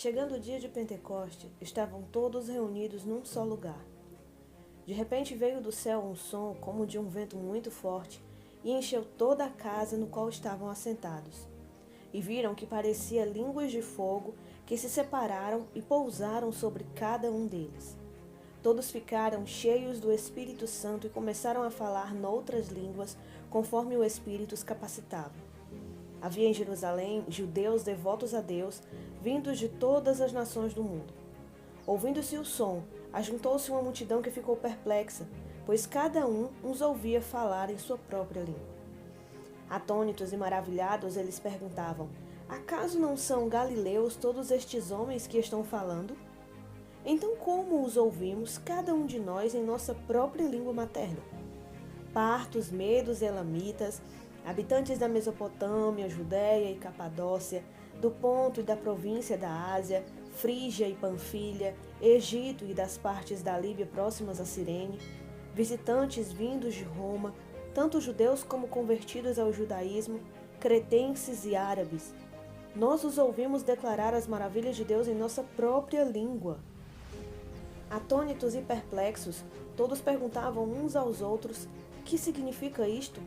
Chegando o dia de Pentecoste, estavam todos reunidos num só lugar. De repente veio do céu um som como de um vento muito forte e encheu toda a casa no qual estavam assentados. E viram que parecia línguas de fogo que se separaram e pousaram sobre cada um deles. Todos ficaram cheios do Espírito Santo e começaram a falar noutras línguas, conforme o Espírito os capacitava. Havia em Jerusalém judeus devotos a Deus, vindos de todas as nações do mundo. Ouvindo-se o som, ajuntou-se uma multidão que ficou perplexa, pois cada um os ouvia falar em sua própria língua. Atônitos e maravilhados, eles perguntavam: acaso não são galileus todos estes homens que estão falando? Então como os ouvimos, cada um de nós, em nossa própria língua materna? Partos, medos, elamitas, habitantes da Mesopotâmia, Judéia e Capadócia, do Ponto e da província da Ásia, Frígia e Panfilha, Egito e das partes da Líbia próximas a Cirene, visitantes vindos de Roma, tanto judeus como convertidos ao judaísmo, cretenses e árabes. Nós os ouvimos declarar as maravilhas de Deus em nossa própria língua. Atônitos e perplexos, todos perguntavam uns aos outros: que significa isto?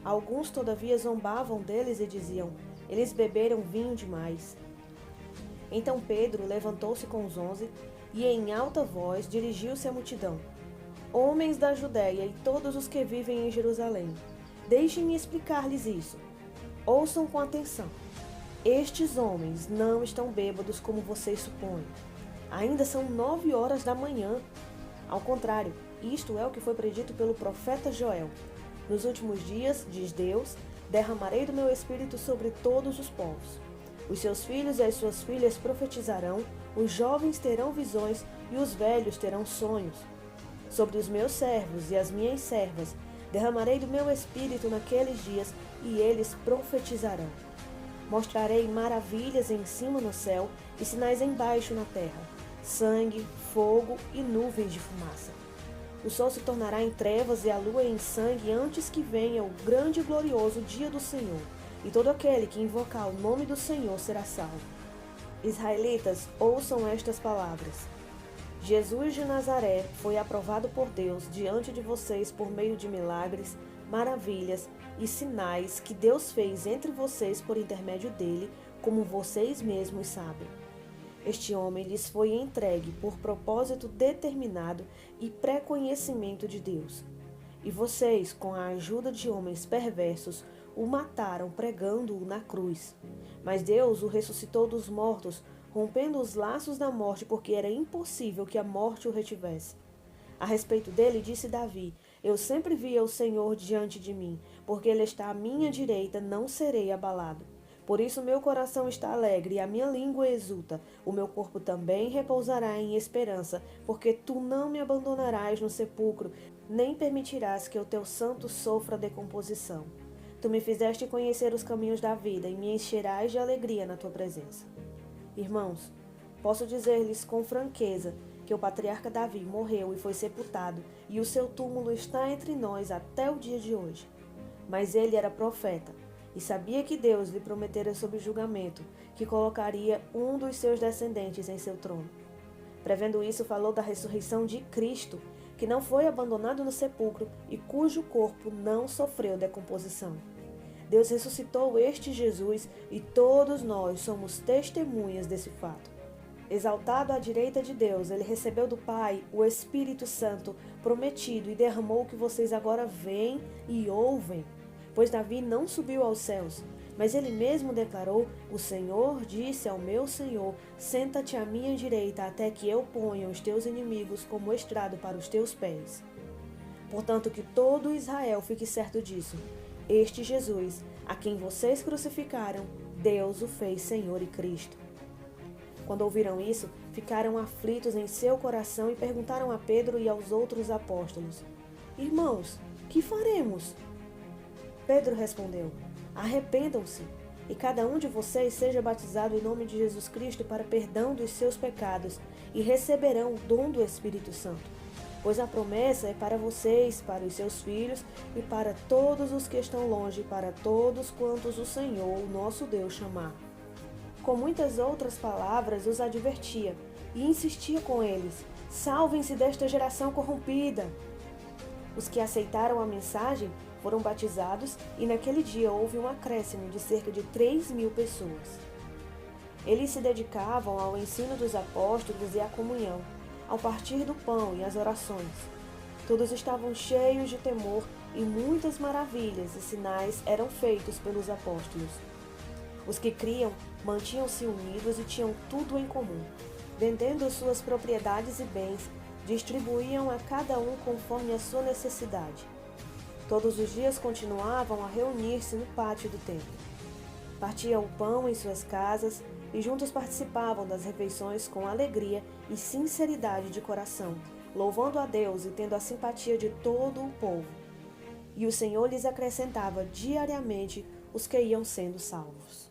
Alguns, todavia, zombavam deles e diziam: eles beberam vinho demais. Então Pedro levantou-se com os 11 e, em alta voz, dirigiu-se à multidão: homens da Judéia e todos os que vivem em Jerusalém, deixem-me explicar-lhes isso. Ouçam com atenção. Estes homens não estão bêbados como vocês supõem. Ainda são 9 horas da manhã. Ao contrário, isto é o que foi predito pelo profeta Joel. Nos últimos dias, diz Deus, derramarei do meu espírito sobre todos os povos. Os seus filhos e as suas filhas profetizarão, os jovens terão visões e os velhos terão sonhos. Sobre os meus servos e as minhas servas derramarei do meu espírito naqueles dias e eles profetizarão. Mostrarei maravilhas em cima no céu e sinais embaixo na terra: sangue, fogo e nuvens de fumaça. O sol se tornará em trevas e a lua em sangue antes que venha o grande e glorioso dia do Senhor, e todo aquele que invocar o nome do Senhor será salvo. Israelitas, ouçam estas palavras. Jesus de Nazaré foi aprovado por Deus diante de vocês por meio de milagres, maravilhas e sinais que Deus fez entre vocês por intermédio dele, como vocês mesmos sabem. Este homem lhes foi entregue por propósito determinado e pré-conhecimento de Deus. E vocês, com a ajuda de homens perversos, o mataram pregando-o na cruz. Mas Deus o ressuscitou dos mortos, rompendo os laços da morte, porque era impossível que a morte o retivesse. A respeito dele, disse Davi: eu sempre via o Senhor diante de mim, porque ele está à minha direita, não serei abalado. Por isso meu coração está alegre e a minha língua exulta. O meu corpo também repousará em esperança, porque tu não me abandonarás no sepulcro, nem permitirás que o teu santo sofra decomposição. Tu me fizeste conhecer os caminhos da vida e me encherás de alegria na tua presença. Irmãos, posso dizer-lhes com franqueza que o patriarca Davi morreu e foi sepultado, e o seu túmulo está entre nós até o dia de hoje. Mas ele era profeta, e sabia que Deus lhe prometera sob julgamento que colocaria um dos seus descendentes em seu trono. Prevendo isso, falou da ressurreição de Cristo, que não foi abandonado no sepulcro e cujo corpo não sofreu decomposição. Deus ressuscitou este Jesus e todos nós somos testemunhas desse fato. Exaltado à direita de Deus, ele recebeu do Pai o Espírito Santo prometido e derramou o que vocês agora veem e ouvem. Pois Davi não subiu aos céus, mas ele mesmo declarou: o Senhor disse ao meu Senhor: senta-te à minha direita até que eu ponha os teus inimigos como estrado para os teus pés. Portanto, que todo Israel fique certo disso: este Jesus, a quem vocês crucificaram, Deus o fez Senhor e Cristo. Quando ouviram isso, ficaram aflitos em seu coração e perguntaram a Pedro e aos outros apóstolos: irmãos, que faremos? Pedro respondeu: arrependam-se, e cada um de vocês seja batizado em nome de Jesus Cristo para perdão dos seus pecados, e receberão o dom do Espírito Santo. Pois a promessa é para vocês, para os seus filhos e para todos os que estão longe, para todos quantos o Senhor, o nosso Deus, chamar. com muitas outras palavras, os advertia e insistia com eles: salvem-se desta geração corrompida. Os que aceitaram a mensagem foram batizados e naquele dia houve um acréscimo de cerca de 3.000 pessoas. Eles se dedicavam ao ensino dos apóstolos e à comunhão, ao partir do pão e às orações. Todos estavam cheios de temor e muitas maravilhas e sinais eram feitos pelos apóstolos. Os que criam mantinham-se unidos e tinham tudo em comum. Vendendo suas propriedades e bens, distribuíam a cada um conforme a sua necessidade. Todos os dias continuavam a reunir-se no pátio do templo. Partiam o pão em suas casas e juntos participavam das refeições com alegria e sinceridade de coração, louvando a Deus e tendo a simpatia de todo o povo. E o Senhor lhes acrescentava diariamente os que iam sendo salvos.